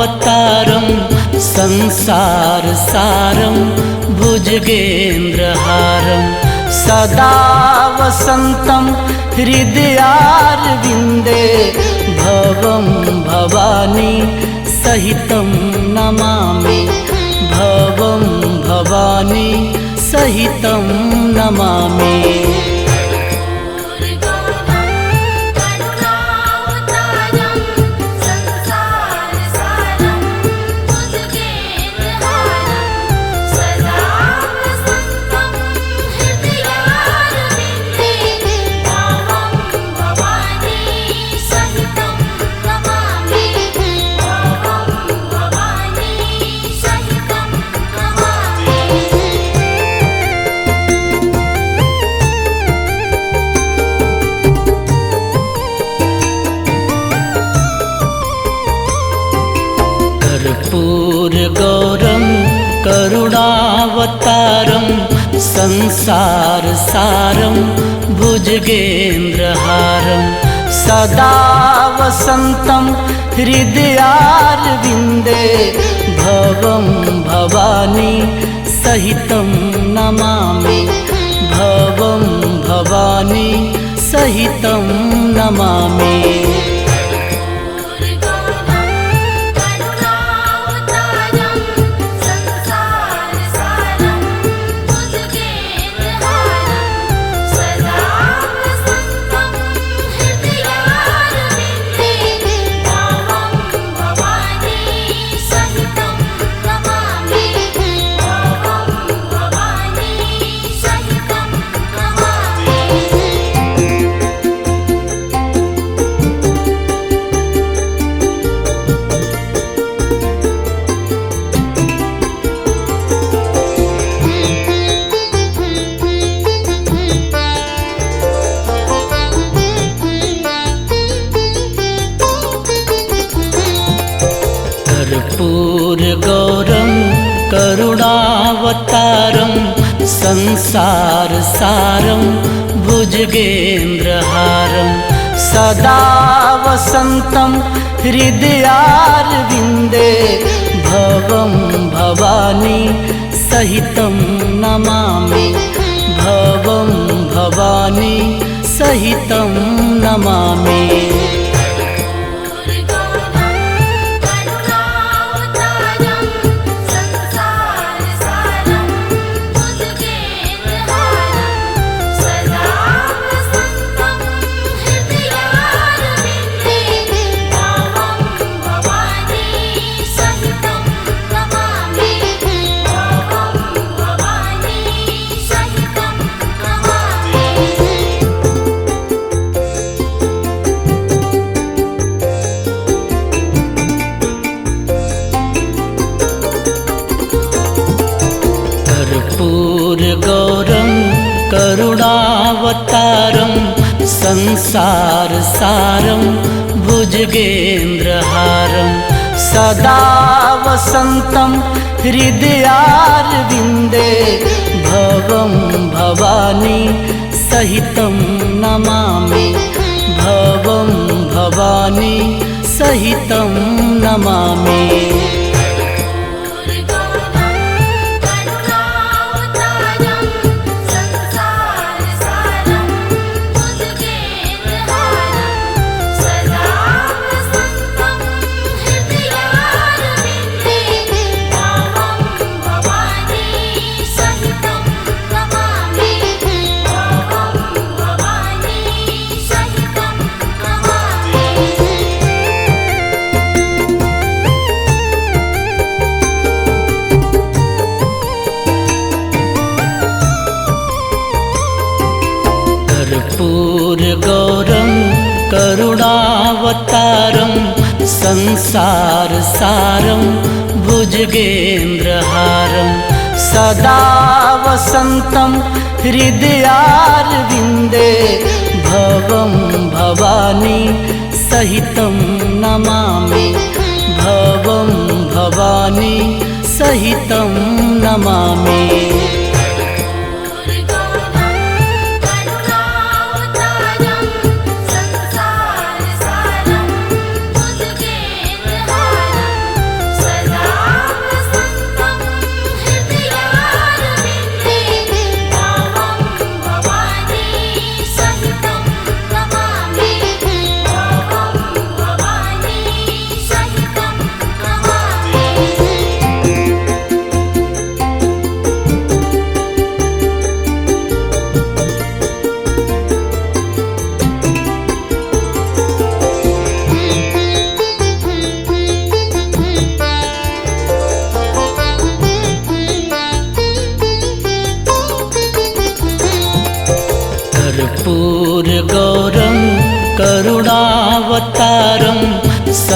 करुणावतारं संसारसारं भुजगेन्द्रहारं सदा वसन्तं हृदयारविन्दे भवं भवानी सहितं नमामि भवं भवानी सहितं नमामि। कर्पूरगौरं करुणावतारं संसारसारं भुजगेन्द्रहारं सदा वसन्तं हृदयारविन्दे भवं भवानी सहितं नमामि भवं भवानी सहितं नमामि। कर्पूरगौरं करुणावतारं संसारसारं भुजगेन्द्रहारं सदा वसन्तं हृदयारविन्दे भवं भवानी सहितं नमामि भवं भवानी सहितं नमामि। कर्पूरगौरं करुणावतारं संसारसारं भुजगेन्द्रहारं सदा वसन्तं हृदयारविन्दे भवं भवानी सहितं नमामि भवं भवानी सहितं नमामि। कर्पूरगौरं करुणावतारं संसारसारं भुजगेन्द्रहारं सदा वसन्तं हृदयारविन्दे भवं भवानी सहितं नमामि भवं भवानी सहितं नमामि।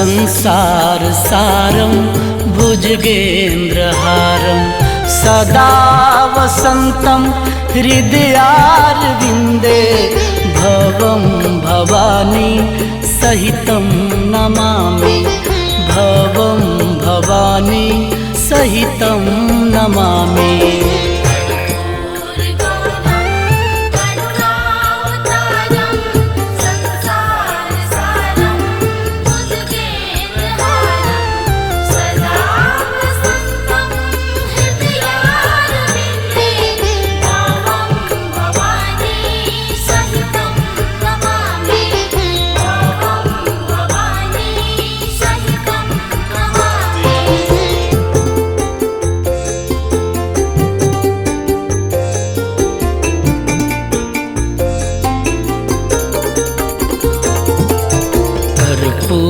संसार सारं भुजगेन्द्रहारं सदा वसन्तं हृदयारविन्दे भवं भवानी सहितं नमामि भवं भवानी सहितं नमामि।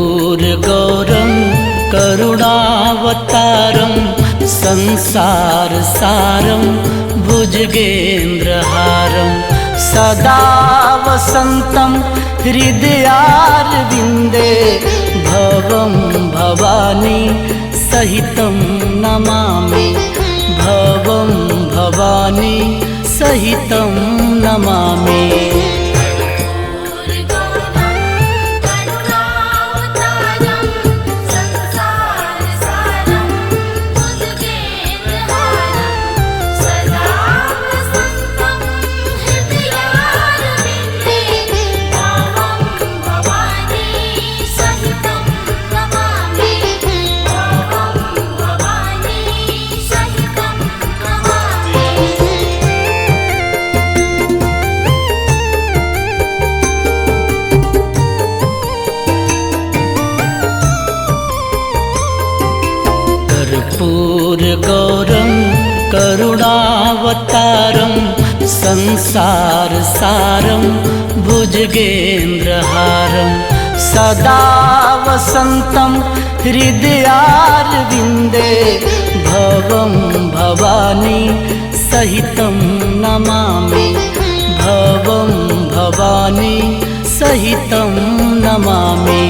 कर्पूरगौरं करुणावतारं संसार सारं भुजगेन्द्रहारं सदा वसन्तं हृदयारविन्दे भवं भवानी सहितं नमामि भवं भवानी सहितं नमामि। कर्पूरगौरं करुणावतारं संसार सारं भुजगेन्द्रहारं सदा वसन्तं हृदयारविन्दे भवं भवानी सहितं नमामि भवं भवानी सहितं नमामि।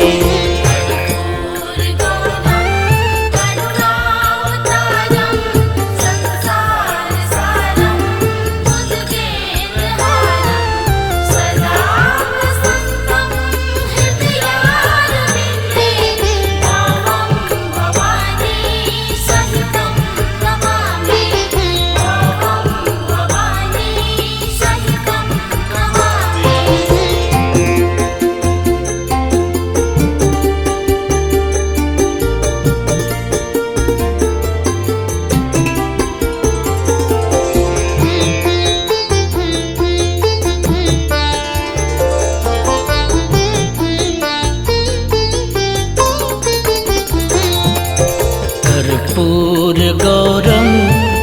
कर्पूरगौरं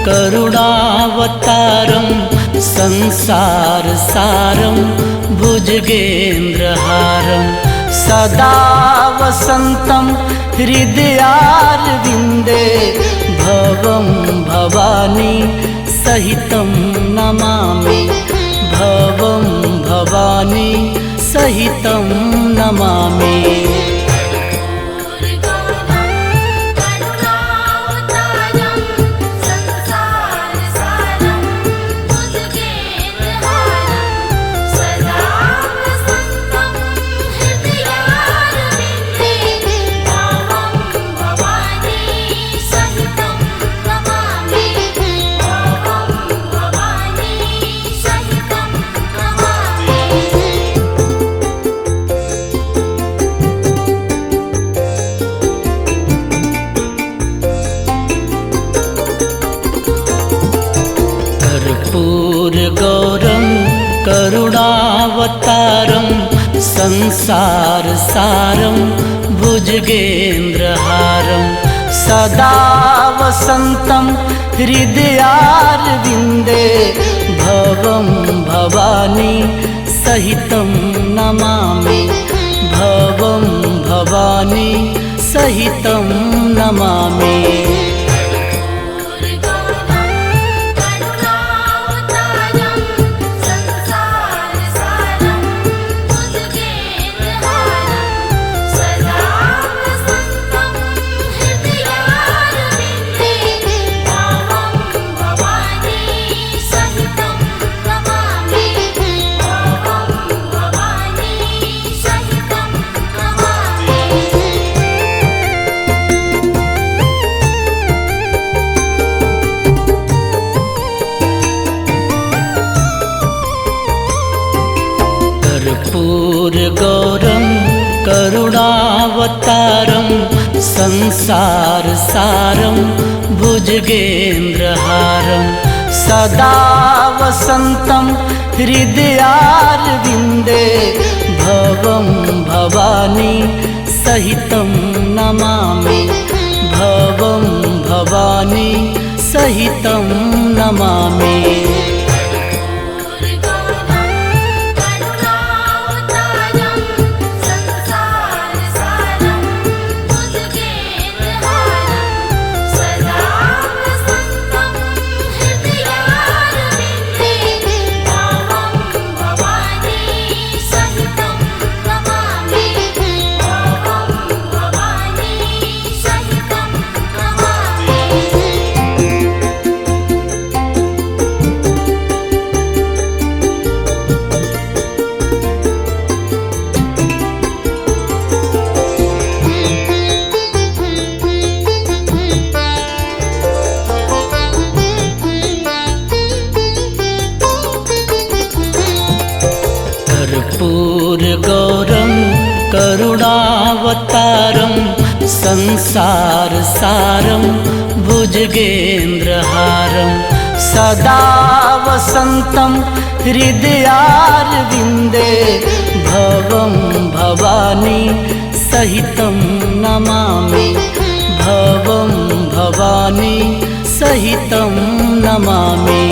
करुणावतारं संसार सारं भुजगेन्द्रहारं सदा वसन्तं हृदयारविन्दे भवं भवानी सहितं नमामि भवं भवानी सहितं नमामि। कर्पूरगौरं करुणावतारं संसार सारं भुजगेन्द्रहारं सदा वसन्तं हृदयारविन्दे भवं भवानी सहितं नमामि भवं भवानी सहितं नमामि। संसार सारं भुजगेन्द्रहारं सदा भगवन्तमखिलावतारं संसारसारं भुजगेन्द्रहारं सदा वसन्तं हृदयारविन्दे भवं भवानी सहितं नमामि भवं भवानी सहितं नमामि। कर्पूरगौरं करुणावतारं संसारसारं भुजगेन्द्रहारं सदा वसन्तं हृदयारविन्दे भवं भवानी सहितं नमामि भवं भवानी सहितं नमामि।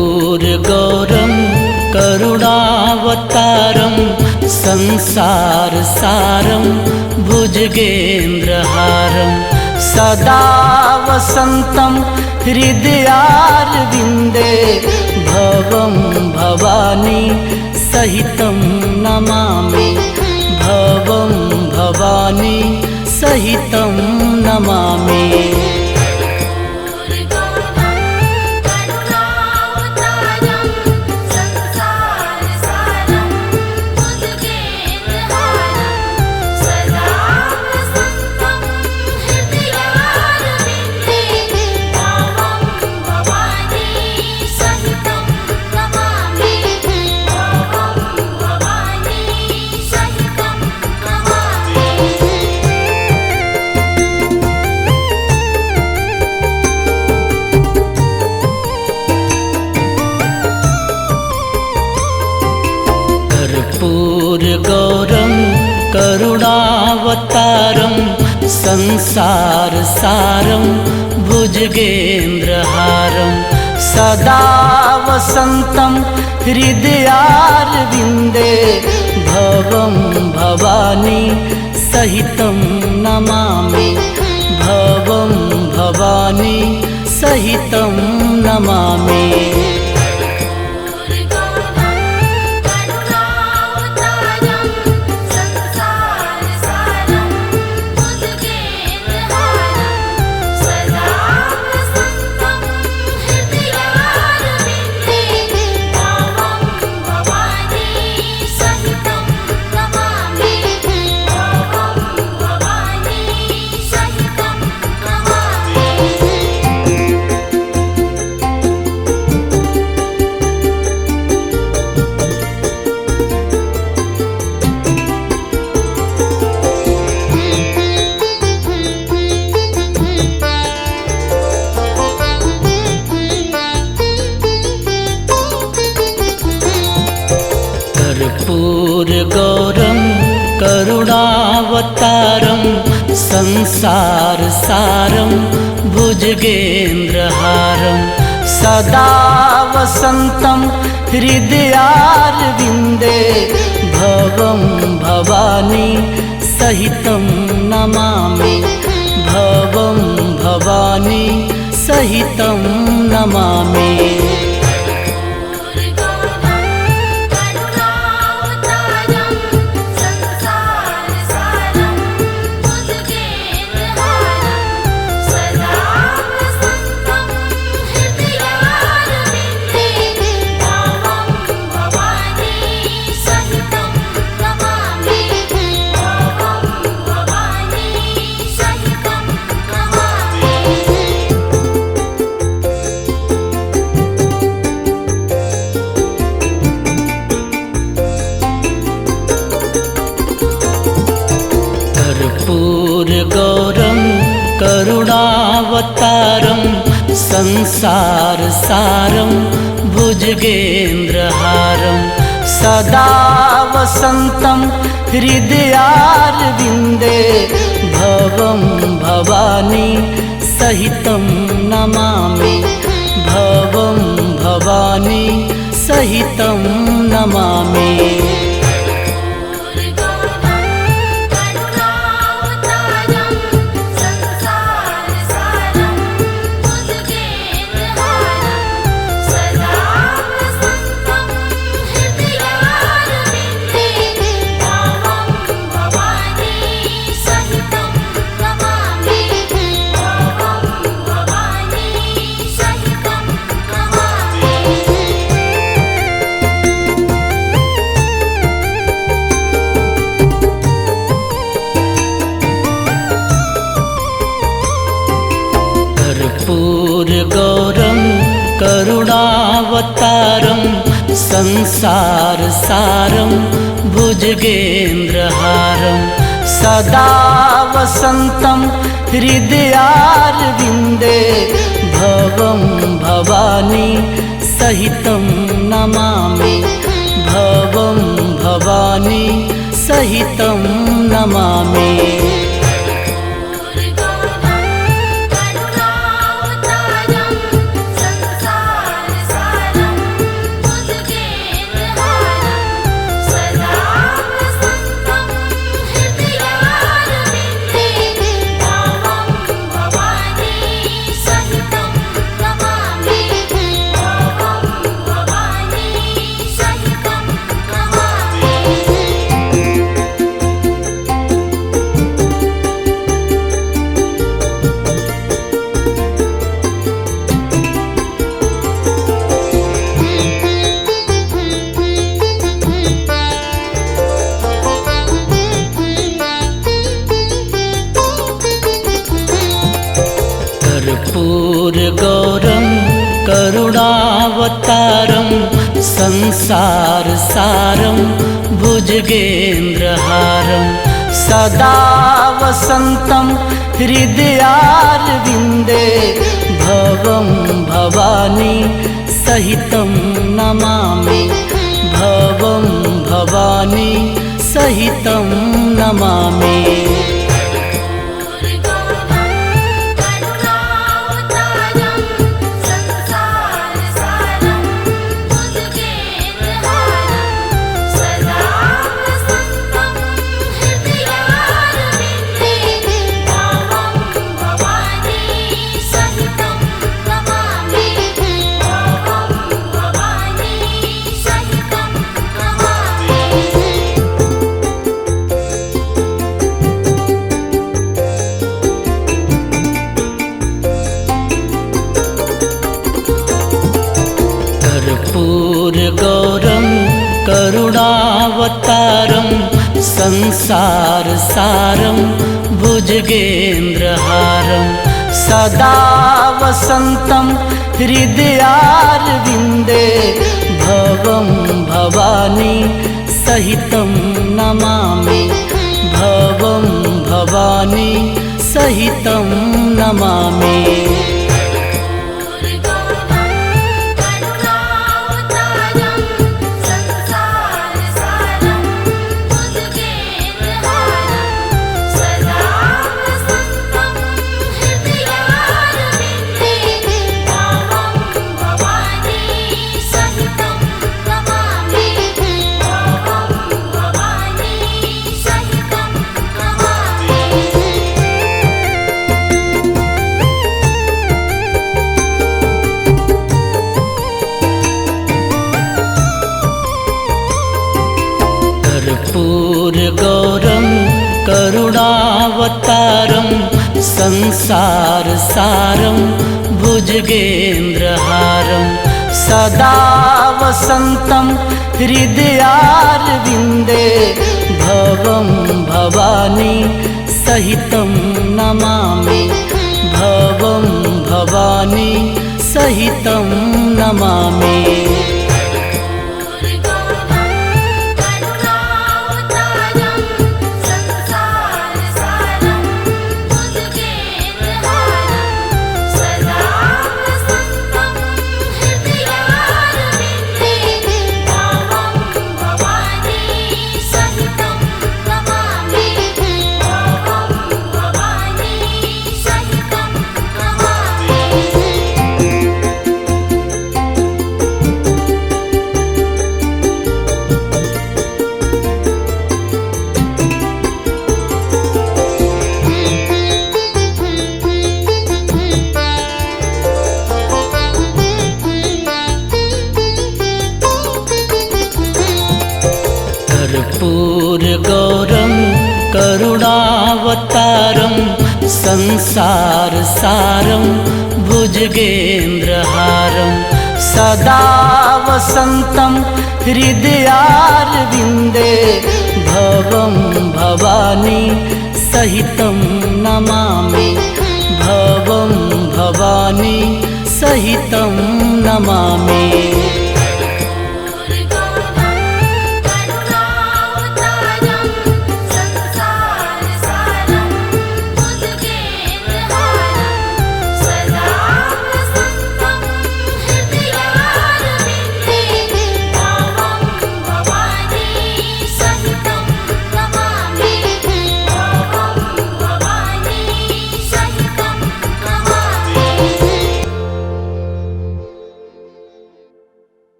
कर्पूरगौरं करुणावतारं संसारसारं भुजगेन्द्रहारं सदा वसन्तं हृदयारविन्दे भवं भवानी सहितं नमामि भवं भवानी सहितं नमामि। कर्पूरगौरं करुणावतारं संसारसारं भुजगेन्द्रहारं सदा वसन्तं हृदयारविन्दे भवं भवानी सहितं नमामि भवं भवानी सहितं नमामि। कर्पूरगौरं करुणावतारं संसारसारं भुजगेन्द्रहारं सदा वसन्तं हृदयारविन्दे भवं भवानी सहितं नमामि भवं भवानी सहितं नमामि। संसार सारं भुजगेन्द्रहारं सदा वसन्तं हृदयारविन्दे भवं भवानी सहितं नमामि भवं भवानी सहितं नमामि। कर्पूरगौरं करुणावतारं संसार सारं भुजगेन्द्रहारं सदा वसन्तं हृदयारविन्दे भवं भवानी सहितं नमामि भवं भवानी सहितं नमामि। कर्पूरगौरं करुणावतारं संसार सारं भुजगेन्द्रहारं सदा वसन्तं हृदयारविन्दे भवं भवानी सहितं नमामि भवं भवानी सहितं नमामि। कर्पूरगौरं करुणावतारं संसार सारं भुजगेन्द्रहारं सदा वसन्तं हृदयारविन्दे भवं भवानी सहितं नमामि भवं भवानी सहितं नमामि। कर्पूरगौरं करुणावतारं संसार सारं भुजगेन्द्रहारं सदा वसन्तं हृदयारविन्दे भवं भवानी सहितं नमामि भवं भवानी सहितं नमामि। करुणावतारं संसारसारं भुजगेन्द्रहारं सदा वसन्तं हृदयारविन्दे भवं भवानी सहितं नमामि भवं भवानी सहितं नमामि।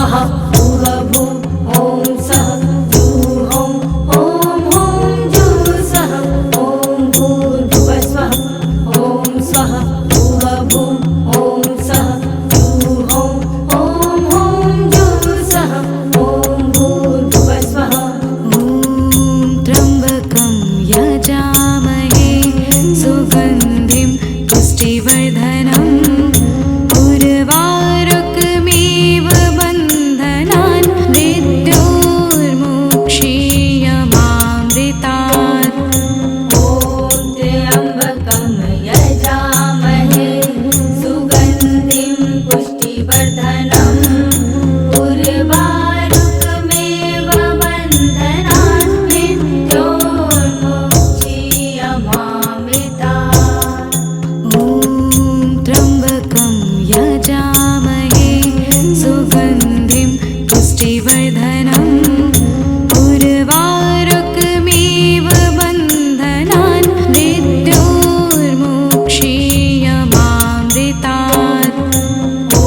स्वाहा पूर्वभुवः ॐ सः जुहों ॐ ॐ जुःसः ॐ भूर्भुवः स्वः ॐ स्वः पूर्वभुवः ॐ सः जुहों ॐ ॐ जुःसः ॐ भूर्भुवः स्वः। ॐ त्र्यम्बकं यजामहे सुगन्धिं पुष्टिवर्धनम् उर्वारुकमिव बन्धनान् मृत्योर्मुक्षीयमामृतात्। ॐ त्र्यम्बकं यजामहे सुगन्धिं पुष्टिवर्धनम् उर्वारुकमिव बन्धनान् मृत्योर्मुक्षीयमामृतात्। ॐ त्र्यम्बकं यजामहे सुगन्धिं पुष्टिवर्धनम् उर्वारुकमिव बन्धनान् मृत्योर्मुक्षीयमामृतात्। ॐ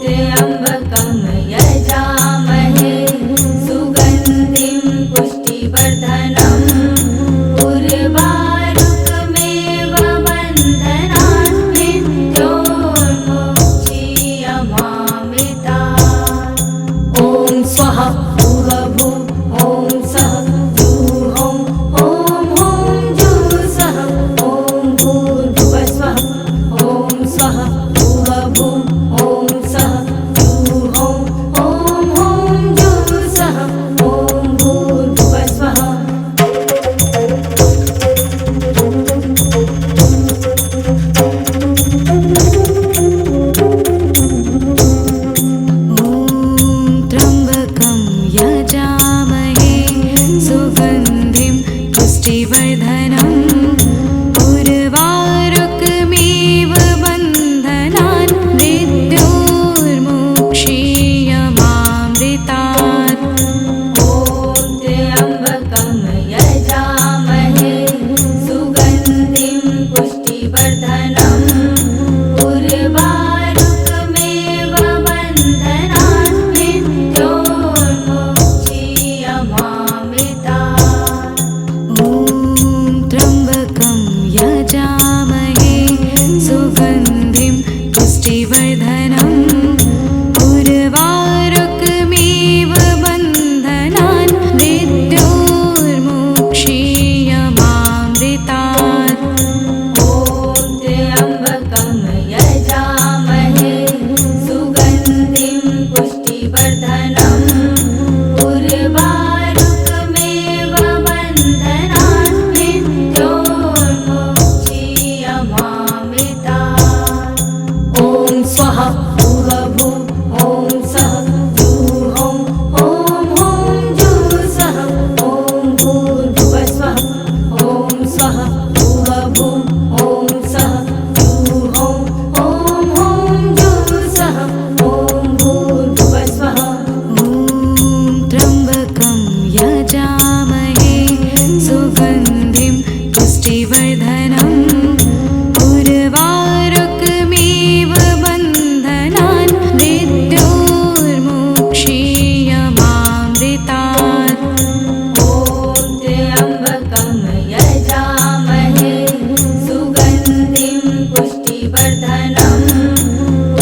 त्र्यम्बकं यजामहे सुगन्धिं पुष्टिवर्धनम् उर्वारुकमिव बन्धनान् मृत्योर्मुक्षीयमामृतात्। ॐ स्वाहा पूर्वभुवः ॐ सः जुहों ॐ ॐ जुःसः ॐ भूर्भुवः स्वः ॐ स्वः पूर्वभुवः ॐ सः जुहों ॐ ॐ जुःसः ॐ भूर्भुवः स्वः। ॐ त्र्यम्बकं यजामहे सुगन्धिं पुष्टिवर्धनम् उर्वारुकमिव बन्धनान् मृत्योर्मुक्षीयमामृतात्। ॐ त्र्यम्बकं यजामहे सुगन्धिं पुष्टिवर्धनम् उर्वारुकमिव बन्धनान् मृत्योर्मुक्षीयमामृतात्। ॐ त्र्यम्बकं यजामहे सुगन्धिं पुष्टिवर्धनम् उर्वारुकमिव बन्धनान् मृत्योर्मुक्षीयमामृतात्। ॐ त्र्यम्बकं यजामहे सुगन्धिं पुष्टिवर्धनम् उर्वारुकमिव बन्धनान् मृत्योर्मुक्षीयमामृतात्। ॐ स्वाहा पूर्वभुवः ॐ सः जुहों ॐ ॐ जुःसः ॐ भूर्भुवः स्वः ॐ स्वः पूर्वभुवः ॐ सः जुहों ॐ ॐ जुःसः ॐ भूर्भुवः स्वः। ॐ त्र्यम्बकं यजामहे सुगन्धिं पुष्टिवर्धनम् उर्वारुकमिव बन्धनान् मृत्योर्मुक्षीयमामृतात्। ॐ त्र्यम्बकं यजामहे सुगन्धिं पुष्टिवर्धनम्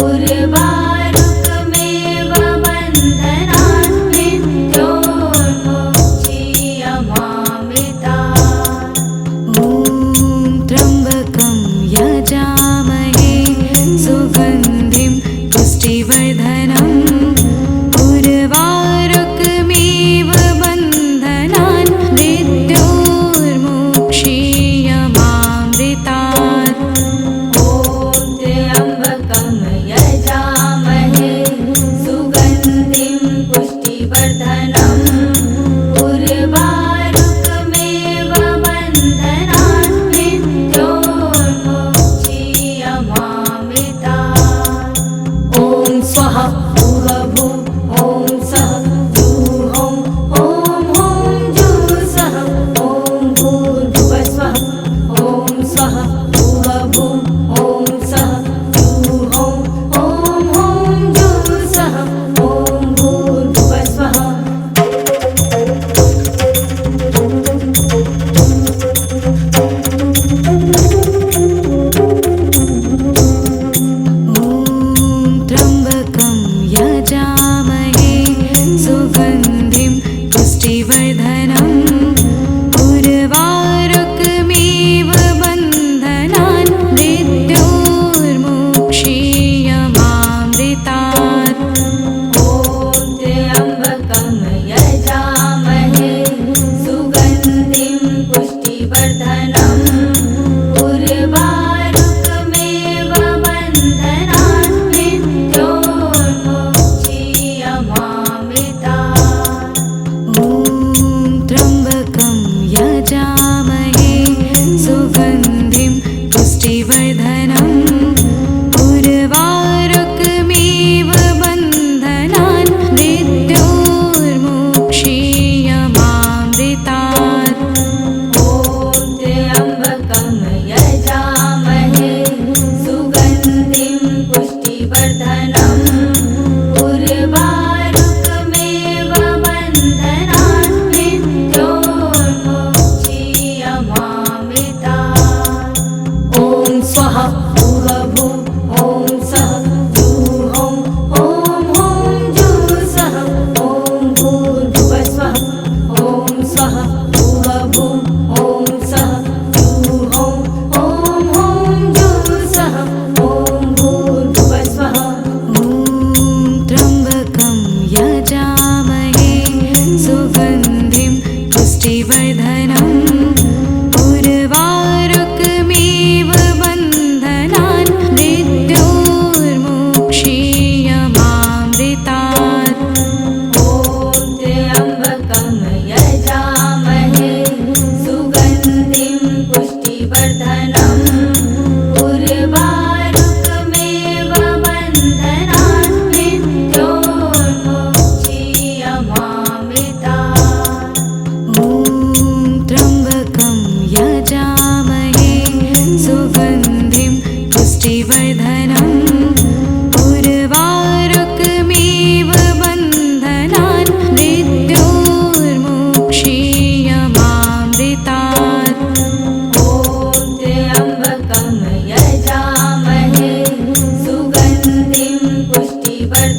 उर्वारुकमिव बन्धनान् मृत्योर्मुक्षीयमामृतात्। ॐ त्र्यम्बकं यजामहे सुगन्धिं पुष्टिवर्धनम् उर्वारुकमिव बन्धनान् मृत्योर्मुक्षीयमामृतात्। ॐ त्र्यम्बकं यजामहे सुगन्धिं पुष्टिवर्धनम् उर्वारुकमिव बन्धनान् मृत्योर्मुक्षीयमामृतात्। ॐ स्वाहा पूर्वभुवः ॐ सः जुहों ॐ ॐ जुःसः ॐ भूर्भुवः स्वः ॐ स्वः पूर्वभुवः ॐ सः जुहों ॐ ॐ जुःसः ॐ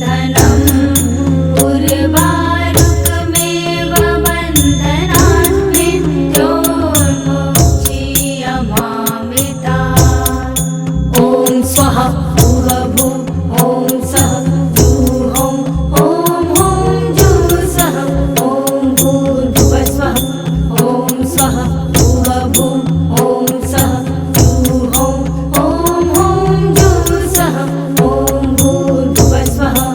धनं उर्वारुकमेव बन्धनान् मृत्योर्मुक्षीयमामृतात्। ॐ स्वाहा पूर्वभुवः ॐ सः जुहों ॐ ॐ जुःसः ॐ भूर्भुवस्वः ॐ स्वः पूर्वभुवः ॐ सः जुहों ॐ ॐ जुःसः ॐ भूर्भुवस्वः ॐ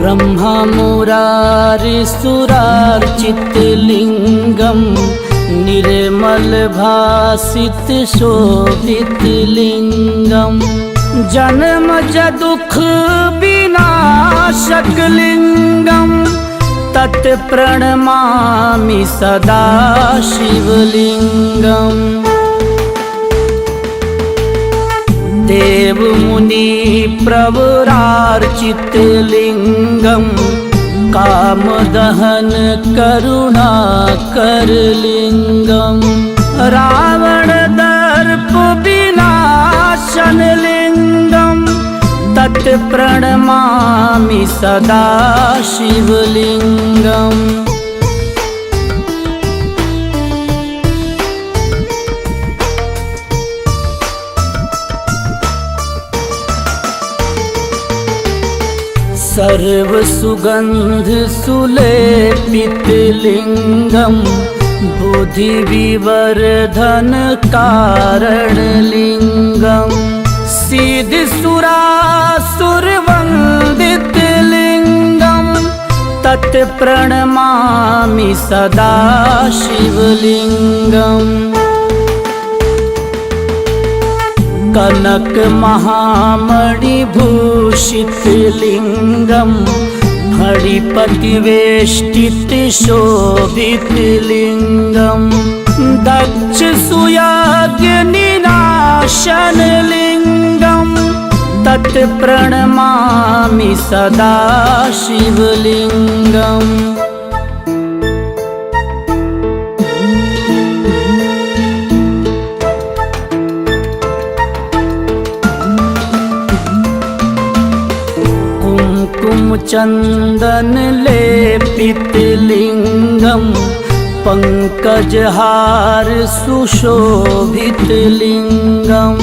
ब्रह्मा मुरारिसुरार्चितलिङ्गं निर्मल भासित शोभित लिङ्गं जन्मज दुःख विनाशक लिङ्गं तत् प्रणमामि सदा शिवलिङ्गम् देव मुनि प्रवरार्चितलिङ्गं कामदहन करुणाकर लिङ्गं रावण दर्प विनाशन लिङ्गं तत् प्रणमामि सदा शिवलिङ्गम् सर्वसुगन्ध सुलेपित लिङ्गं बुद्धिविवर्धन कारण लिङ्गं सिद्धसुरासुरवन्दित लिङ्गं तत् प्रणमामि सदा शिवलिङ्गम् कनक महामणिभूषित लिङ्गं फणिपतिवेष्टित शोभित लिङ्गं दक्ष सुयाज्ञ निनाशन लिङ्गं तत् प्रणमामि सदा शिवलिङ्गम् चंदन लेपित लिङ्गं पंकजहार सुशोभित लिङ्गं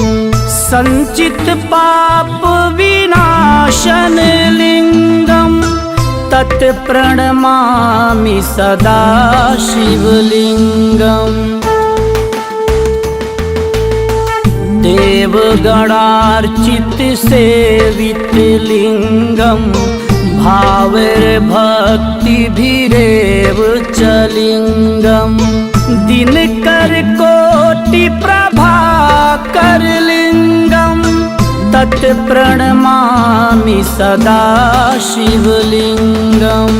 संचित पाप विनाशन लिङ्गं तत् प्रणमामि सदा शिवलिङ्गम् देवगणार्चित सेवित लिङ्गं भावैर्भक्तिभिरेव च लिङ्गं दिनकर कोटि प्रभाकर लिङ्गं तत् प्रणमामि सदा शिवलिङ्गम्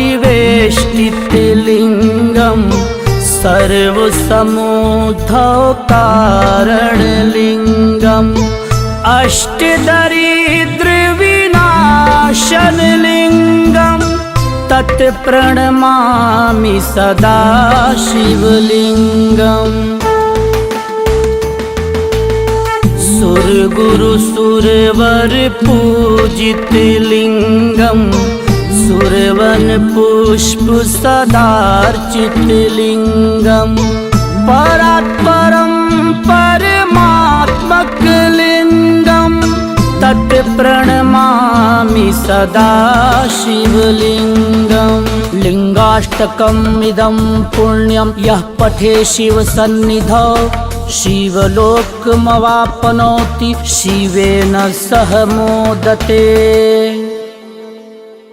अष्टदलोपरिवेष्टित लिङ्गं सर्वसमुद्धवकारण लिङ्गं अष्टदरिद्रविनाशन लिङ्गं तत् प्रणमामि सदा शिवलिङ्गम् सुरगुरु सुरवर पूजित लिङ्गं सुरवन पुष्प सदार्चित लिङ्गं परात्परं परमात्मक लिङ्गं तत् प्रणमामि सदा शिवलिङ्गम् लिङ्गाष्टकम् इदं पुण्यं यः पठे शिवसन्निधौ शिवलोकमवाप्नोति शिवेन सह मोदते।